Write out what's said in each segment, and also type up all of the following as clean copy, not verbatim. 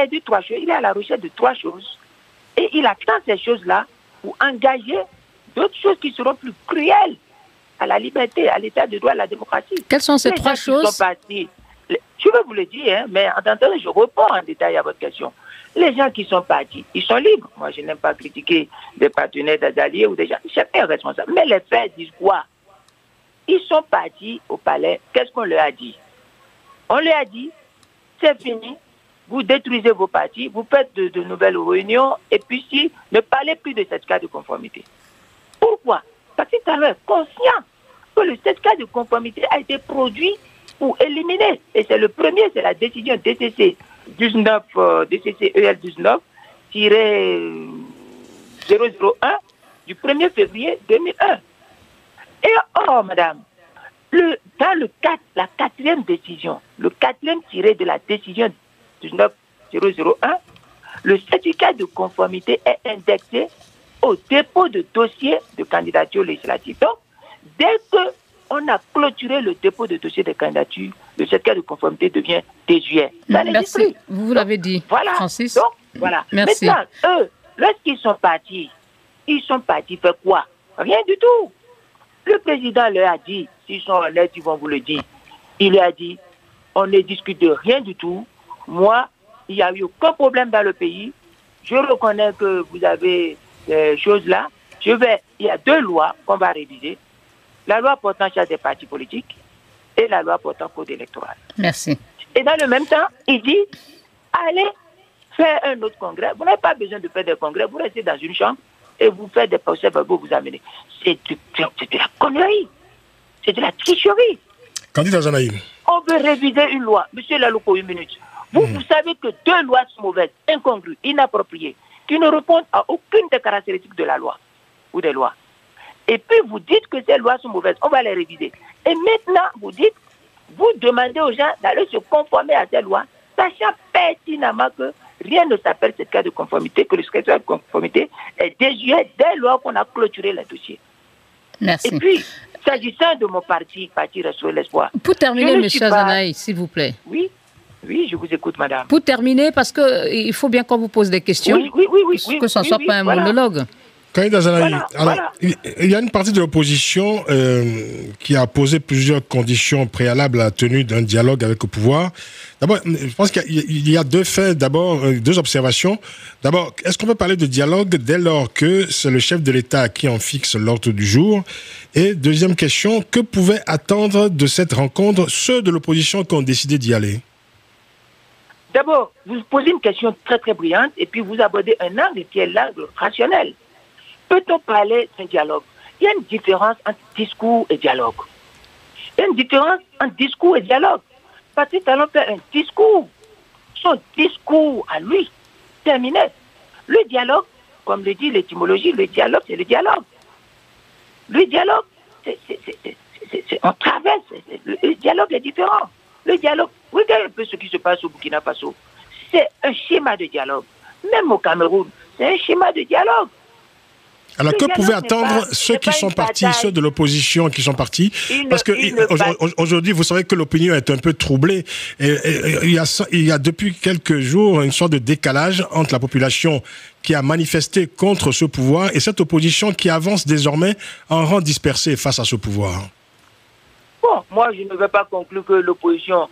a dit 3 choses, il est à la recherche de 3 choses. Et il attend ces choses-là pour engager d'autres choses qui seront plus cruelles à la liberté, à l'état de droit, à la démocratie. Quelles sont ces 3 choses? Je vais vous le dire, hein, mais en attendant, je réponds en détail à votre question. Les gens qui sont partis, ils sont libres. Moi, je n'aime pas critiquer des partenaires, des alliés ou des gens. Chacun est responsable. Mais les faits disent quoi? Ils sont partis au palais. Qu'est-ce qu'on leur a dit? On leur a dit, c'est fini. Vous détruisez vos partis, vous faites de nouvelles réunions, et puis si, ne parlez plus de certificat de conformité. Pourquoi? Parce qu'ils sont conscients que le certificat de conformité a été produit pour éliminer. Et c'est le premier, c'est la décision DCC 19, DCC EL 19-001 du 1er février 2001. Et oh, madame, dans la 4e décision, le 4e tiré de la décision 19-001, le certificat de conformité est indexé au dépôt de dossier de candidature législative. Donc, dès qu'on a clôturé le dépôt de dossier de candidature, le certificat de conformité devient désuet. Merci, vous l'avez dit, voilà. Francis. Donc, voilà. Merci. Maintenant, eux, lorsqu'ils sont partis faire quoi? Rien du tout. Le président leur a dit, s'ils sont honnêtes, ils vont vous le dire. Il leur a dit, on ne discute de rien du tout. Moi, il n'y a eu aucun problème dans le pays. Je reconnais que vous avez ces choses-là. Il y a 2 lois qu'on va réviser. La loi portant charte des partis politiques et la loi portant code électoral. Merci. Et dans le même temps, il dit, allez faire un autre congrès. Vous n'avez pas besoin de faire des congrès. Vous restez dans une chambre et vous faites des procès-verbaux, vous amenez. C'est de la connerie. C'est de la tricherie. Candidat Janaïm. On veut réviser une loi. Monsieur Lalouko, 1 minute. Vous savez que 2 lois sont mauvaises, incongrues, inappropriées, qui ne répondent à aucune des caractéristiques de la loi ou des lois. Et puis vous dites que ces lois sont mauvaises, on va les réviser. Et maintenant, vous demandez aux gens d'aller se conformer à ces lois, sachant pertinemment que rien ne s'appelle certificat de conformité, que le certificat de conformité est désuet dès lors qu'on a clôturé le dossier. Merci. Et puis, s'agissant de mon parti Restaurer l'Espoir. Pour terminer, M. Zanaï, s'il vous plaît. Oui, je vous écoute, madame. Pour terminer, parce qu'il faut bien qu'on vous pose des questions, que ce ne soit pas un monologue. Candidat Zanaï, il y a une partie de l'opposition qui a posé plusieurs conditions préalables à la tenue d'un dialogue avec le pouvoir. D'abord, je pense qu'il y a 2 faits, d'abord 2 observations. D'abord, est-ce qu'on peut parler de dialogue dès lors que c'est le chef de l'État qui en fixe l'ordre du jour? Et deuxième question, que pouvaient attendre de cette rencontre ceux de l'opposition qui ont décidé d'y aller? D'abord, vous posez une question très très brillante et puis vous abordez un angle qui est l'angle rationnel. Peut-on parler d'un dialogue? Il y a une différence entre discours et dialogue. Il y a une différence entre discours et dialogue. Patrice Talon fait un discours. Son discours à lui, terminé. Le dialogue, comme le dit l'étymologie, le dialogue, c'est le dialogue. Le dialogue, on traverse. Le dialogue est différent. Le dialogue, regardez un peu ce qui se passe au Burkina Faso. C'est un schéma de dialogue. Même au Cameroun, c'est un schéma de dialogue. Alors, que pouvaient attendre ceux qui sont partis, ceux de l'opposition qui sont partis? Parce que aujourd'hui, vous savez que l'opinion est un peu troublée. Et il y a depuis quelques jours une sorte de décalage entre la population qui a manifesté contre ce pouvoir et cette opposition qui avance désormais en rang dispersé face à ce pouvoir. Bon, moi, je ne veux pas conclure que l'opposition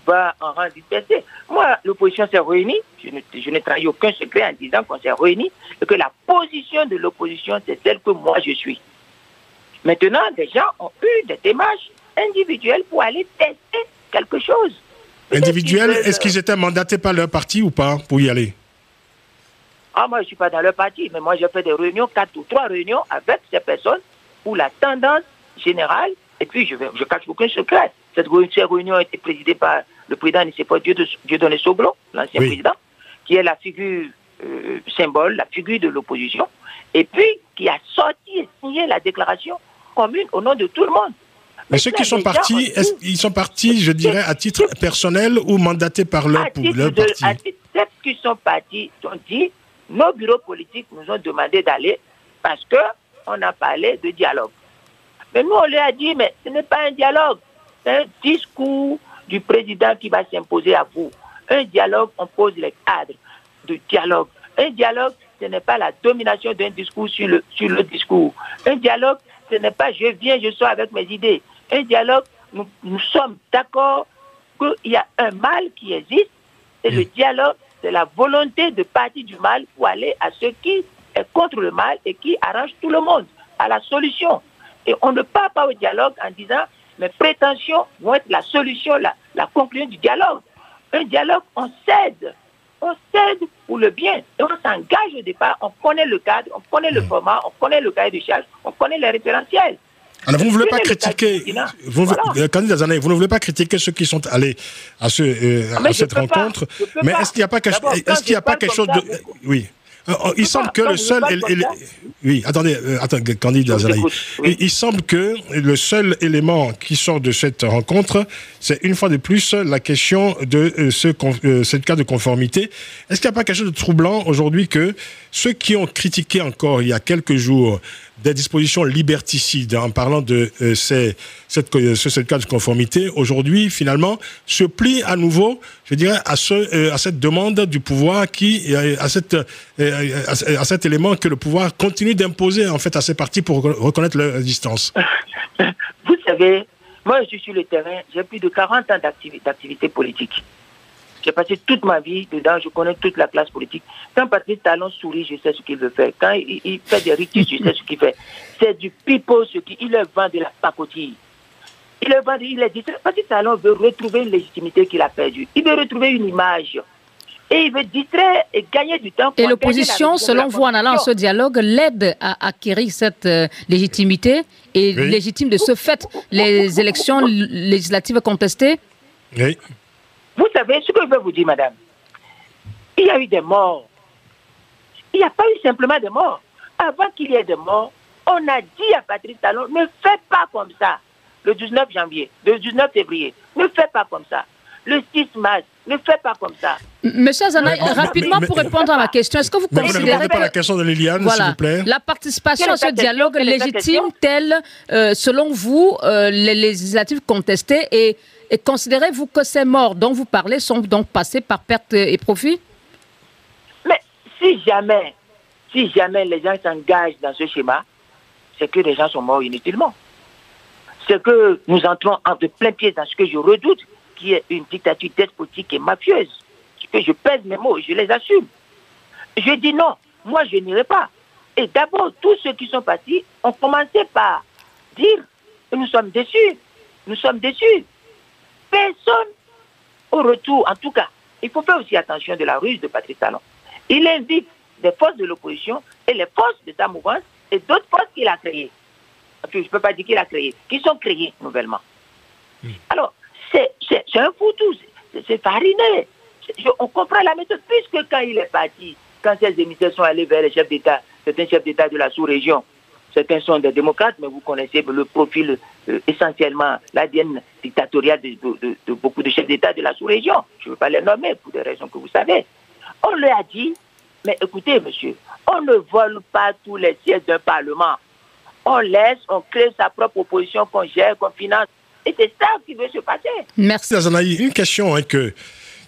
va en rang dispersé. Moi, l'opposition s'est réunie. Je n'ai trahi aucun secret en disant qu'on s'est réunis et que la position de l'opposition, c'est celle que moi je suis. Maintenant, des gens ont eu des démarches individuelles pour aller tester quelque chose. Individuels, est-ce qu'ils étaient mandatés par leur parti ou pas pour y aller? Ah, moi, je ne suis pas dans leur parti, mais moi, j'ai fait des réunions, 4 ou 3 réunions avec ces personnes où la tendance générale, et puis je cache aucun secret. Cette réunion a été présidée par le président Nicéphore Dieudonné Soglo, l'ancien président, qui est la figure symbole, la figure de l'opposition, et puis qui a sorti et signé la déclaration commune au nom de tout le monde. Mais ceux qui sont partis, ils sont partis, je dirais, à titre personnel ou mandatés par leur parti? Ceux qui sont partis ont dit, nos bureaux politiques nous ont demandé d'aller parce qu'on a parlé de dialogue. Mais nous, on leur a dit, mais ce n'est pas un dialogue, c'est un discours du président qui va s'imposer à vous. Un dialogue, on pose les cadres de dialogue. Un dialogue, ce n'est pas la domination d'un discours sur le discours. Un dialogue, ce n'est pas je viens, je sors avec mes idées. Un dialogue, nous sommes d'accord qu'il y a un mal qui existe et le dialogue, c'est la volonté de partir du mal pour aller à ce qui est contre le mal et qui arrange tout le monde, à la solution. Et on ne part pas au dialogue en disant mes prétentions vont être la solution, la conclusion du dialogue. Un dialogue, on cède pour le bien. Et on s'engage au départ, on connaît le cadre, on connaît le format, on connaît le cahier de charge, on connaît les référentiels. Alors vous ne voulez pas critiquer, candidat Zanaï, vous ne voulez pas critiquer ceux qui sont allés à cette rencontre, mais est-ce qu'il n'y a pas quelque chose de... Oui. Il semble que le seul... Oui, attendez, candidat Zanaï. Il semble que le seul élément qui sort de cette rencontre, c'est une fois de plus la question de ce cas de conformité. Est-ce qu'il n'y a pas quelque chose de troublant aujourd'hui que ceux qui ont critiqué encore il y a quelques jours des dispositions liberticides en parlant de ce cas de conformité, aujourd'hui, finalement, se plient à nouveau, je dirais, à cette demande du pouvoir à cet élément que le pouvoir continue d'imposer, en fait, à ces partis pour reconnaître leur existence. Vous savez, moi, je suis sur le terrain, j'ai plus de 40 ans d'activité politique. J'ai passé toute ma vie dedans, je connais toute la classe politique. Quand Patrice Talon sourit, je sais ce qu'il veut faire. Quand il fait des rictus, je sais ce qu'il fait. C'est du pipeau, il leur vend de la pacotille. Il est distrait. Patrice Talon veut retrouver une légitimité qu'il a perdue. Il veut retrouver une image. Et il veut distraire et gagner du temps. Et l'opposition, selon vous, en allant à ce dialogue, l'aide à acquérir cette légitimité et légitime de ce fait les élections législatives contestées? Oui. Vous savez ce que je veux vous dire, madame. Il y a eu des morts. Il n'y a pas eu simplement des morts. Avant qu'il y ait des morts, on a dit à Patrice Talon, ne fais pas comme ça. Le 19 février, ne fais pas comme ça. Le 6 mars, ne fais pas comme ça. Monsieur Zanaï, rapidement pour répondre à ma question, est-ce que vous considérez vous ne répondez pas à la question de Liliane, s'il vous plaît. La participation à ce dialogue légitime-t-elle, selon vous, les législatives contestées et considérez-vous que ces morts dont vous parlez sont donc passés par perte et profit? Mais si jamais les gens s'engagent dans ce schéma, c'est que les gens sont morts inutilement. C'est que nous entrons de plein pied dans ce que je redoute, qui est une dictature despotique et mafieuse. Que je pèse mes mots, je les assume. Je dis non, moi je n'irai pas. Et d'abord, tous ceux qui sont partis ont commencé par dire que nous sommes déçus. Nous sommes déçus. Personne au retour, en tout cas, il faut faire aussi attention de la ruse de Patrice Talon. Il invite des forces de l'opposition et les forces de sa mouvance et d'autres forces qu'il a créées. Je ne peux pas dire qu'il a créées, qui sont créées nouvellement. Alors, c'est un foutu, c'est fariné. On comprend la méthode, puisque quand il est parti, quand ces émissaires sont allés vers les chefs d'État, certains chefs d'État de la sous-région, certains sont des démocrates, mais vous connaissez le profil essentiellement, l'ADN dictatorial de beaucoup de chefs d'État de la sous-région. Je ne veux pas les nommer pour des raisons que vous savez. On leur a dit, mais écoutez monsieur, on ne vole pas tous les sièges d'un parlement. On laisse, on crée sa propre opposition qu'on gère, qu'on finance. Et c'est ça qui veut se passer. Merci Zanaï. Une question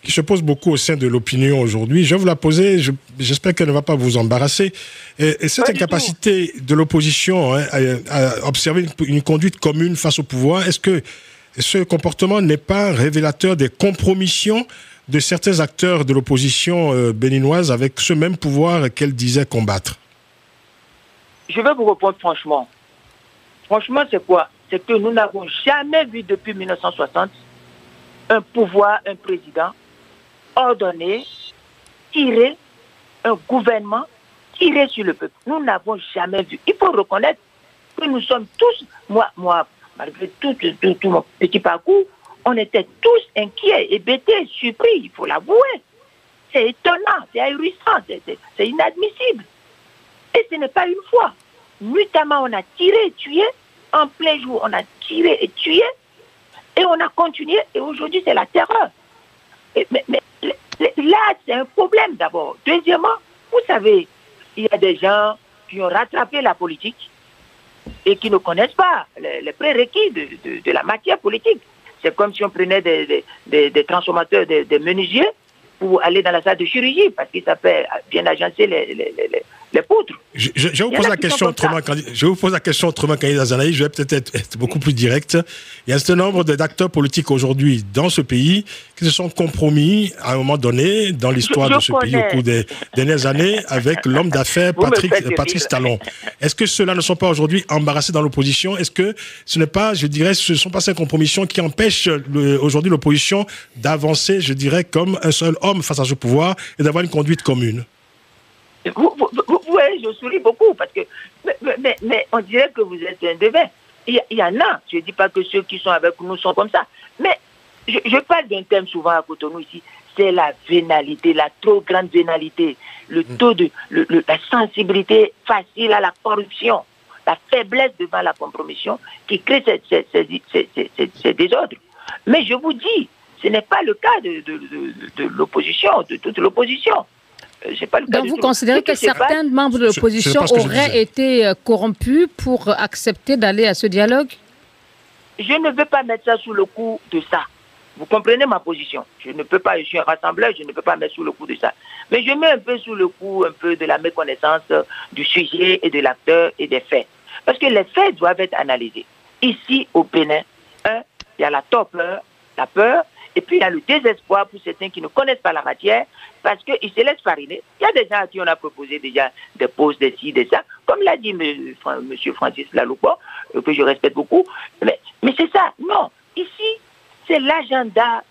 qui se pose beaucoup au sein de l'opinion aujourd'hui. Je vais vous la poser, j'espère qu'elle ne va pas vous embarrasser. Et cette incapacité de l'opposition à observer une conduite commune face au pouvoir, est-ce que ce comportement n'est pas révélateur des compromissions de certains acteurs de l'opposition béninoise avec ce même pouvoir qu'elle disait combattre? Je vais vous répondre franchement. Franchement, c'est quoi? C'est que nous n'avons jamais vu depuis 1960 un pouvoir, un président ordonner, tirer un gouvernement, tirer sur le peuple. Nous n'avons jamais vu. Il faut reconnaître que nous sommes tous, moi malgré tout mon petit parcours, on était tous inquiets, hébétés, surpris, il faut l'avouer. C'est étonnant, c'est ahurissant, c'est inadmissible. Et ce n'est pas une fois. Nuitamment, on a tiré et tué. En plein jour, on a tiré et tué. Et on a continué. Et aujourd'hui, c'est la terreur. Mais là, c'est un problème d'abord. Deuxièmement, vous savez, il y a des gens qui ont rattrapé la politique et qui ne connaissent pas les prérequis de la matière politique. C'est comme si on prenait des transformateurs, des menuisiers, pour aller dans la salle de chirurgie parce qu'ils s'appellent bien agencer les poutres. Je vous pose la question autrement, candidat Zanaï, je vais peut-être être beaucoup plus direct. Il y a un certain nombre d'acteurs politiques aujourd'hui dans ce pays qui se sont compromis à un moment donné dans l'histoire de ce pays au cours des dernières années avec l'homme d'affaires Patrice Talon. Est-ce que ceux-là ne sont pas aujourd'hui embarrassés dans l'opposition? Est-ce que ce n'est pas, je dirais, ce ne sont pas ces compromissions qui empêchent aujourd'hui l'opposition d'avancer, je dirais, comme un seul homme face à ce pouvoir et d'avoir une conduite commune? Vous voyez, je souris beaucoup parce que mais on dirait que vous êtes un devin. Il y en a, je ne dis pas que ceux qui sont avec nous sont comme ça, mais je parle d'un thème souvent à Cotonou ici, c'est la vénalité, la trop grande vénalité, le taux de la sensibilité facile à la corruption, la faiblesse devant la compromission qui crée ces désordres. Mais je vous dis, ce n'est pas le cas de l'opposition, de toute l'opposition. Donc vous considérez que certains membres de l'opposition auraient été corrompus pour accepter d'aller à ce dialogue? Je ne veux pas mettre ça sous le coup de ça. Vous comprenez ma position. Je ne peux pas, je suis un rassembleur, je ne peux pas mettre sous le coup de ça. Mais je mets un peu sous le coup de la méconnaissance du sujet et de l'acteur et des faits. Parce que les faits doivent être analysés. Ici, au Bénin, il y a la torpeur, la peur, et puis il y a le désespoir pour certains qui ne connaissent pas la matière parce qu'ils se laissent fariner. Il y a des gens à qui on a proposé déjà des postes, des ci, des ça. Comme l'a dit M. Francis Laloupo, que je respecte beaucoup. Mais c'est ça. Non. Ici, c'est l'agenda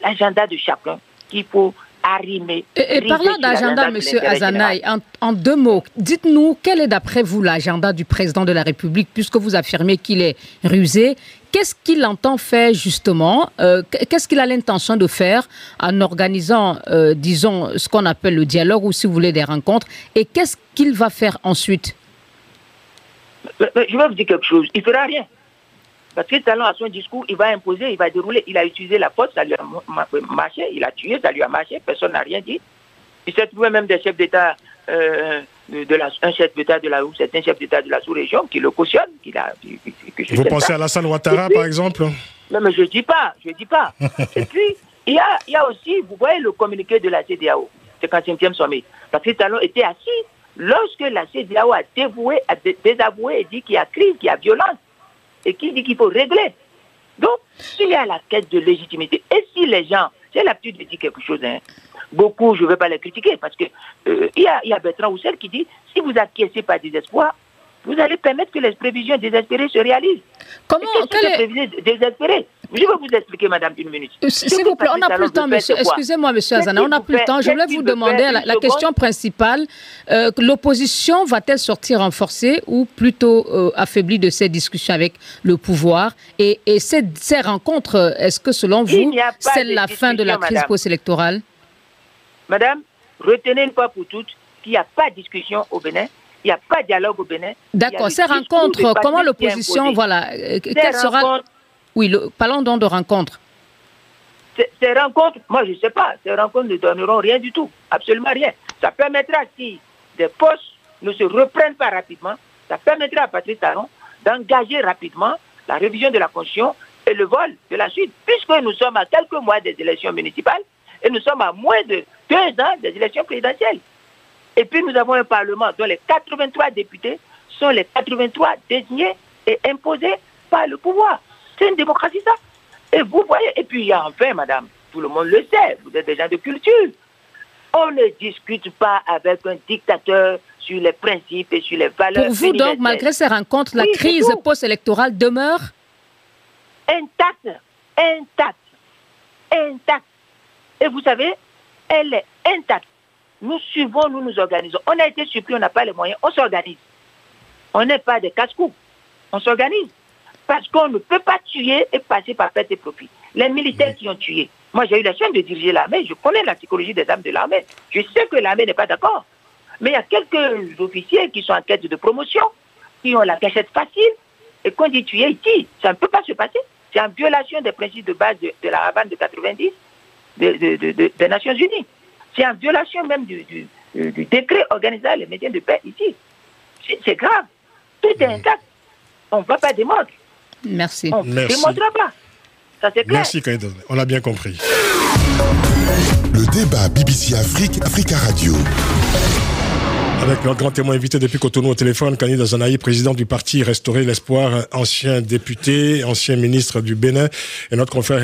de chacun qu'il faut arrimer. Et parlant d'agenda, M. Azanaï, en 2 mots, dites-nous quel est d'après vous l'agenda du président de la République, puisque vous affirmez qu'il est rusé. Qu'est-ce qu'il entend faire justement? Qu'est-ce qu'il a l'intention de faire en organisant, disons, ce qu'on appelle le dialogue ou si vous voulez des rencontres? Et qu'est-ce qu'il va faire ensuite? Je vais vous dire quelque chose. Il ne fera rien. Parce que Talon, à son discours, il va imposer, il va dérouler. Il a utilisé la force, ça lui a marché. Il a tué, ça lui a marché. Personne n'a rien dit. Il s'est trouvé même des chefs d'État, un chef d'État de la sous-région qui le cautionne. Vous pensez à Alassane Ouattara, par exemple? Non, mais je ne dis pas. Et puis, il y a aussi, vous voyez le communiqué de la CEDEAO, 55e sommet. Parce que Talon était assis lorsque la CEDEAO a désavoué et dit qu'il y a crise, qu'il y a violence. Et qui dit qu'il faut régler. Donc, s'il y a la quête de légitimité, et si les gens, j'ai l'habitude de dire quelque chose, beaucoup, je ne vais pas les critiquer, parce que il y a Bertrand Roussel qui dit, si vous acquiescez par désespoir, vous allez permettre que les prévisions désespérées se réalisent. Comment? Quelles sont les prévisions désespérées? Je vais vous expliquer, madame, d'une minute. S'il vous plaît, on n'a plus le temps, monsieur. Excusez-moi, monsieur Azana, on n'a plus le temps. Je voulais vous demander la question principale. L'opposition va-t-elle sortir renforcée ou plutôt affaiblie de ces discussions avec le pouvoir? Et ces rencontres, est-ce que selon vous, c'est la fin de la crise post-électorale? Madame, retenez une fois pour toutes qu'il n'y a pas de discussion au Bénin. Il n'y a pas de dialogue au Bénin. D'accord. Ces rencontres, comment l'opposition, voilà, quelle sera... Oui, parlons donc de rencontres. Ces rencontres, moi je ne sais pas, ces rencontres ne donneront rien du tout, absolument rien. Ça permettra, si des postes ne se reprennent pas rapidement, ça permettra à Patrice Talon d'engager rapidement la révision de la Constitution et le vol de la suite, puisque nous sommes à quelques mois des élections municipales et nous sommes à moins de 2 ans des élections présidentielles. Et puis nous avons un Parlement dont les 83 députés sont les 83 désignés et imposés par le pouvoir. C'est une démocratie, ça. Et vous voyez, et puis il y a enfin, madame, tout le monde le sait, vous êtes des gens de culture. On ne discute pas avec un dictateur sur les principes et sur les valeurs. Pour vous, donc, malgré ces rencontres, la crise post-électorale demeure intacte. Et vous savez, elle est intacte. Nous suivons, nous nous organisons. On a été surpris, on n'a pas les moyens, on s'organise. On n'est pas des casse-coups, on s'organise. Parce qu'on ne peut pas tuer et passer par perte et profit. Les militaires qui ont tué. Moi, j'ai eu la chance de diriger l'armée. Je connais la psychologie des âmes de l'armée. Je sais que l'armée n'est pas d'accord. Mais il y a quelques officiers qui sont en quête de promotion, qui ont la cachette facile, et qu'on dit tuer ici. Ça ne peut pas se passer. C'est en violation des principes de base de la Havane de 90 des Nations Unies. C'est en violation même du décret organisant les médias de paix ici. C'est grave. Tout est intact. On ne va pas démontrer. Merci. On ne démontrera pas. Ça, c'est clair. Merci, Kaïdon. On l'a bien compris. Le débat BBC Afrique, Africa Radio. Avec notre grand témoin invité depuis Cotonou au téléphone, Kani Dazanaï, président du parti Restaurer l'Espoir, ancien député, ancien ministre du Bénin, et notre confrère